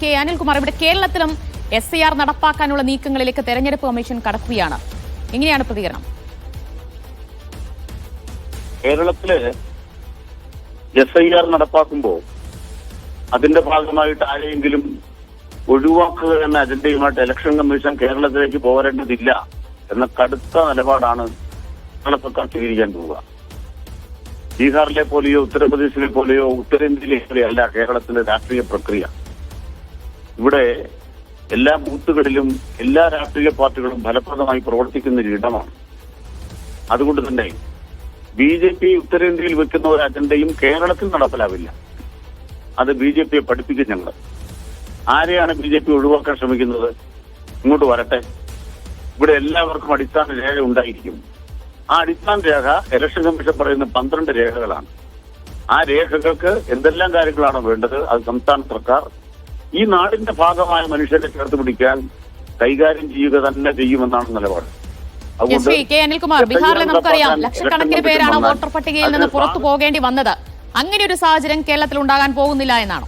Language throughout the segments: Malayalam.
കെ അനിൽകുമാർ, ഇവിടെ കേരളത്തിലും SIR നടപ്പാക്കാനുള്ള നീക്കങ്ങളിലേക്ക് തെരഞ്ഞെടുപ്പ് കമ്മീഷൻ കടക്കുകയാണ്. എങ്ങനെയാണ് പ്രതികരണം? കേരളത്തില് SIR നടപ്പാക്കുമ്പോൾ അതിന്റെ ഭാഗമായിട്ട് ആരെയെങ്കിലും ഒഴിവാക്കുക എന്ന അജണ്ടയുമായിട്ട് ഇലക്ഷൻ കമ്മീഷൻ കേരളത്തിലേക്ക് പോരേണ്ടതില്ല എന്ന കടുത്ത നിലപാടാണ് കേരള സർക്കാർ സ്വീകരിക്കാൻ പോവുക. ബീഹാറിലെ പോലെയോ ഉത്തർപ്രദേശിലെ പോലെയോ ഉത്തരേന്ത്യയിലെ പോലെയോ അല്ല കേരളത്തിലെ രാഷ്ട്രീയ പ്രക്രിയ. ഇവിടെ എല്ലാ ബൂത്തുകളിലും എല്ലാ രാഷ്ട്രീയ പാർട്ടികളും ഫലപ്രദമായി പ്രവർത്തിക്കുന്ന ഒരു ഇടമാണ്. അതുകൊണ്ട് തന്നെ BJP ഉത്തരേന്ത്യയിൽ വെക്കുന്ന ഒരു അജണ്ടയും കേരളത്തിൽ നടപ്പിലാവില്ല. അത് BJPയെ പഠിപ്പിക്കും ഞങ്ങൾ. ആരെയാണ് BJP ഒഴിവാക്കാൻ ശ്രമിക്കുന്നത്? ഇങ്ങോട്ട് വരട്ടെ. ഇവിടെ എല്ലാവർക്കും അടിസ്ഥാന രേഖ ഉണ്ടായിരിക്കും. ആ അടിസ്ഥാന രേഖ ഇലക്ഷൻ കമ്മീഷൻ പറയുന്ന 12 രേഖകളാണ്. ആ രേഖകൾക്ക് എന്തെല്ലാം കാര്യങ്ങളാണ് വേണ്ടത് അത് സംസ്ഥാന സർക്കാർ ഈ നാടിന്റെ ഭാഗമായ മനുഷ്യരെ ചേർത്ത് പിടിക്കാൻ കൈകാര്യം ചെയ്യുക തന്നെ ചെയ്യുമെന്നാണ് നിലപാട്. അനിൽകുമാർ, ബീഹാറിൽ നമുക്കറിയാം ലക്ഷക്കണക്കിന് പേരാണ് വോട്ടർ പട്ടികയിൽ നിന്ന് പുറത്തു പോകേണ്ടി വന്നത്. അങ്ങനെ ഒരു സാഹചര്യം കേരളത്തിൽ ഉണ്ടാകാൻ പോകുന്നില്ല എന്നാണോ?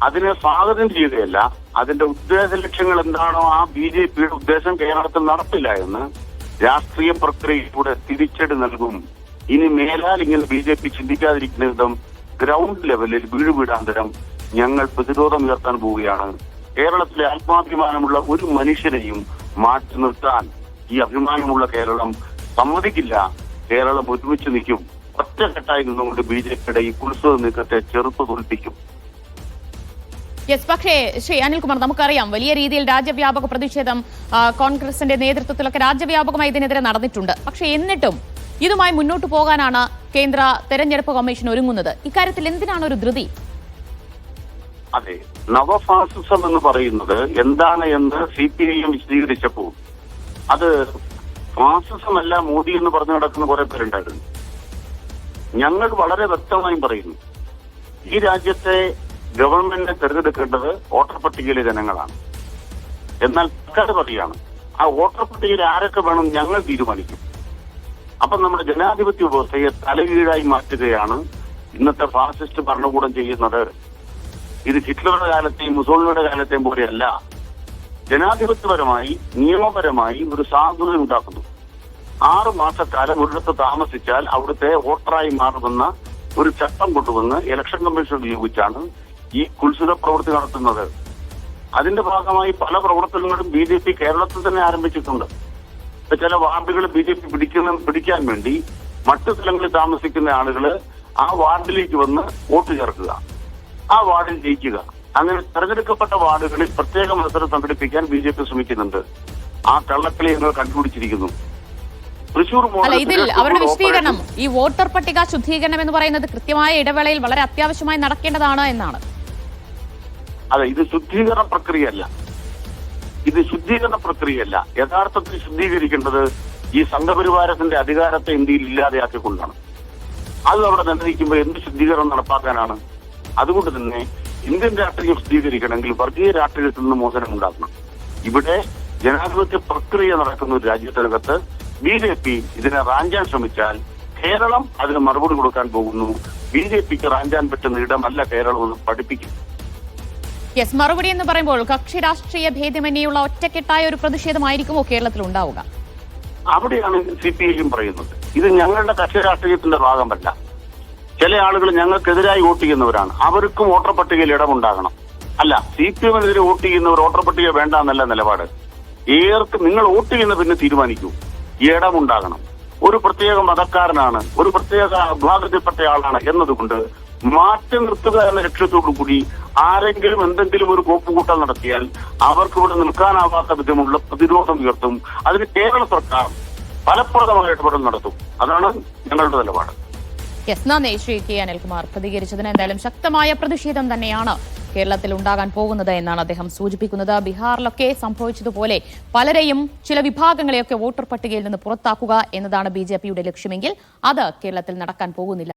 അതിനെ സ്വാഗതം ചെയ്യുകയല്ല, അതിന്റെ ഉദ്ദേശ ലക്ഷ്യങ്ങൾ എന്താണോ ആ BJPയുടെ ഉദ്ദേശം കേരളത്തിൽ നടപ്പില്ല എന്ന് രാഷ്ട്രീയ പ്രക്രിയയിലൂടെ തിരിച്ചടി നൽകും. ഇനി മേലാൽ ഇങ്ങനെ BJP ചിന്തിക്കാതിരിക്കുന്ന വിധം ഗ്രൗണ്ട് ലെവലിൽ വീടാന്തരം ഞങ്ങൾ പ്രതിരോധം ഉയർത്താൻ പോവുകയാണ്. കേരളത്തിലെ ആത്മാഭിമാനമുള്ള ഒരു മനുഷ്യനെയും മാറ്റി നിർത്താൻ ഈ അഭിമാനമുള്ള കേരളം സമ്മതിക്കില്ല. കേരളം ഒരുമിച്ച് നിൽക്കും. ഒറ്റക്കെട്ടായി നിന്നുകൊണ്ട് BJPയുടെ ഈ കുത്സവ നീക്കത്തെ ചെറുത്തു തോൽപ്പിക്കും. പക്ഷേ ശ്രീ അനിൽകുമാർ, നമുക്കറിയാം വലിയ രീതിയിൽ രാജ്യവ്യാപക പ്രതിഷേധം കോൺഗ്രസിന്റെ നേതൃത്വത്തിലൊക്കെ രാജ്യവ്യാപകമായി ഇതിനെതിരെ നടന്നിട്ടുണ്ട്. പക്ഷേ എന്നിട്ടും ഇതുമായി മുന്നോട്ട് പോകാനാണ് കേന്ദ്ര തെരഞ്ഞെടുപ്പ് കമ്മീഷൻ ഒരുങ്ങുന്നത്. ഇക്കാര്യത്തിൽ എന്തിനാണ് ഒരു ധൃതി? അതെ, നവഫാസിസം എന്ന് പറയുന്നത് എന്താണ് എന്ന് CPIM വിശദീകരിച്ചപ്പോൾ അത് ഫാസിസമല്ല മോദി എന്ന് പറഞ്ഞു നടക്കുന്ന കുറെ പേരുണ്ടായിരുന്നു. ഞങ്ങൾ വളരെ വ്യക്തമായും പറയുന്നു, ഈ രാജ്യത്തെ ഗവൺമെന്റിനെ തെരഞ്ഞെടുക്കേണ്ടത് വോട്ടർ പട്ടികയിലെ ജനങ്ങളാണ്. എന്നാൽ സർക്കാർ പറയുകയാണ് ആ വോട്ടർ പട്ടികയിൽ ആരൊക്കെ വേണം ഞങ്ങൾ തീരുമാനിക്കും. അപ്പൊ നമ്മുടെ ജനാധിപത്യ വ്യവസ്ഥയെ തലകീഴായി മാറ്റുകയാണ് ഇന്നത്തെ ഫാസിസ്റ്റ് ഭരണകൂടം ചെയ്യുന്നത്. ഇത് ഹിറ്റ്ലറുടെ കാലത്തെയും മുസോളിനിയുടെ കാലത്തെയും പോലെയല്ല. ജനാധിപത്യപരമായി നിയമപരമായി ഒരു സാധുത ഉണ്ടാക്കുന്നു. 6 മാസക്കാലം ഒരിടത്ത് താമസിച്ചാൽ അവിടുത്തെ വോട്ടറായി മാറുമെന്ന ഒരു ചട്ടം കൊണ്ടുവന്ന് ഇലക്ഷൻ കമ്മീഷൻ ഉപയോഗിച്ചാണ് ഈ കുത്സിത പ്രവൃത്തി നടത്തുന്നത്. അതിന്റെ ഭാഗമായി പല പ്രവർത്തനങ്ങളും BJP കേരളത്തിൽ തന്നെ ആരംഭിച്ചിട്ടുണ്ട്. ചില വാർഡുകൾ BJP പിടിക്കാൻ വേണ്ടി മറ്റു സ്ഥലങ്ങളിൽ താമസിക്കുന്ന ആളുകൾ ആ വാർഡിലേക്ക് വന്ന് വോട്ട് ചേർക്കുക, ആ വാർഡിൽ ജയിക്കുക. അങ്ങനെ തെരഞ്ഞെടുക്കപ്പെട്ട വാർഡുകളിൽ പ്രത്യേക മത്സരം സംഘടിപ്പിക്കാൻ BJP ശ്രമിക്കുന്നുണ്ട്. ആ കള്ളക്കളി ഞങ്ങൾ കണ്ടുപിടിച്ചിരിക്കുന്നു. തൃശൂർ ഇതിൽ അവരുടെ വിശദീകരണം ഈ വോട്ടർ പട്ടിക ശുദ്ധീകരണം എന്ന് പറയുന്നത് കൃത്യമായ ഇടവേളയിൽ വളരെ അത്യാവശ്യമായി നടക്കേണ്ടതാണ് എന്നാണ്. അതെ, ഇത് ശുദ്ധീകരണ പ്രക്രിയയല്ല. യഥാർത്ഥത്തിൽ ശുദ്ധീകരിക്കേണ്ടത് ഈ സംഘപരിവാരത്തിന്റെ അധികാരത്തെ ഇന്ത്യയിൽ ഇല്ലാതെയാക്കിക്കൊണ്ടാണ്. അത് അവിടെ നിലനിൽക്കുമ്പോൾ എന്ത് ശുദ്ധീകരണം നടപ്പാക്കാനാണ്? അതുകൊണ്ട് തന്നെ ഇന്ത്യൻ രാഷ്ട്രീയം ശുദ്ധീകരിക്കണമെങ്കിൽ വർഗീയ രാഷ്ട്രീയത്തിൽ നിന്ന് മോചനം ഉണ്ടാക്കണം. ഇവിടെ ജനാധിപത്യ പ്രക്രിയ നടക്കുന്ന ഒരു രാജ്യത്തിനകത്ത് BJP ഇതിനെ റാഞ്ചാൻ ശ്രമിച്ചാൽ കേരളം അതിന് മറുപടി കൊടുക്കാൻ പോകുന്നു. BJPക്ക് റാഞ്ചാൻ പറ്റുന്ന ഇടമല്ല കേരളം എന്ന് പഠിപ്പിക്കും. മറുപടി എന്ന് പറയുമ്പോൾ കക്ഷി രാഷ്ട്രീയ ഭേദമന്യുള്ള ഒറ്റക്കെട്ടായ ഒരു പ്രതിഷേധമായിരിക്കുമോ കേരളത്തിൽ ഉണ്ടാവുക? അവിടെയാണ് CPIM പറയുന്നത്. ഇത് ഞങ്ങളുടെ കക്ഷി രാഷ്ട്രീയത്തിന്റെ ഭാഗമല്ല. ചില ആളുകൾ ഞങ്ങൾക്കെതിരായി വോട്ട് ചെയ്യുന്നവരാണ്. അവർക്കും വോട്ടർ പട്ടികയിൽ ഇടമുണ്ടാകണം. അല്ല, CPIMനെതിരെ വോട്ട് ചെയ്യുന്നവർ വോട്ടർ പട്ടിക വേണ്ട എന്നല്ല നിലപാട്. നിങ്ങൾ വോട്ട് ചെയ്യുന്ന പിന്നെ തീരുമാനിക്കൂ, ഇടമുണ്ടാകണം. ഒരു പ്രത്യേക മതക്കാരനാണ്, ഒരു പ്രത്യേക വിഭാഗത്തിൽപ്പെട്ട ആളാണ് എന്നതുകൊണ്ട് മാറ്റി നിർത്തുക എന്ന ലക്ഷ്യത്തോടു കൂടി ആരെങ്കിലും എന്തെങ്കിലും ഒരു കോപ്പുകൂട്ടൽ നടത്തിയാൽ അവർക്ക് ഇവിടെ നിൽക്കാനാവാത്ത വിധമുള്ള പ്രതിരോധം ഉയർത്തും. അതിന് കേരള സർക്കാർ ഫലപ്രദമായ ഇടപെടൽ നടത്തും. അതാണ് ഞങ്ങളുടെ നിലപാട്. നന്ദി ശ്രീ കെ അനിൽകുമാർ പ്രതികരിച്ചതിന്. എന്തായാലും ശക്തമായ പ്രതിഷേധം തന്നെയാണ് കേരളത്തിൽ ഉണ്ടാകാൻ പോകുന്നത് എന്നാണ് അദ്ദേഹം സൂചിപ്പിക്കുന്നത്. ബീഹാറിലൊക്കെ സംഭവിച്ചതുപോലെ പലരെയും ചില വിഭാഗങ്ങളെയൊക്കെ വോട്ടർ പട്ടികയിൽ നിന്ന് പുറത്താക്കുക എന്നതാണ് BJPയുടെ ലക്ഷ്യമെങ്കിൽ അത് കേരളത്തിൽ നടക്കാൻ പോകുന്നില്ല.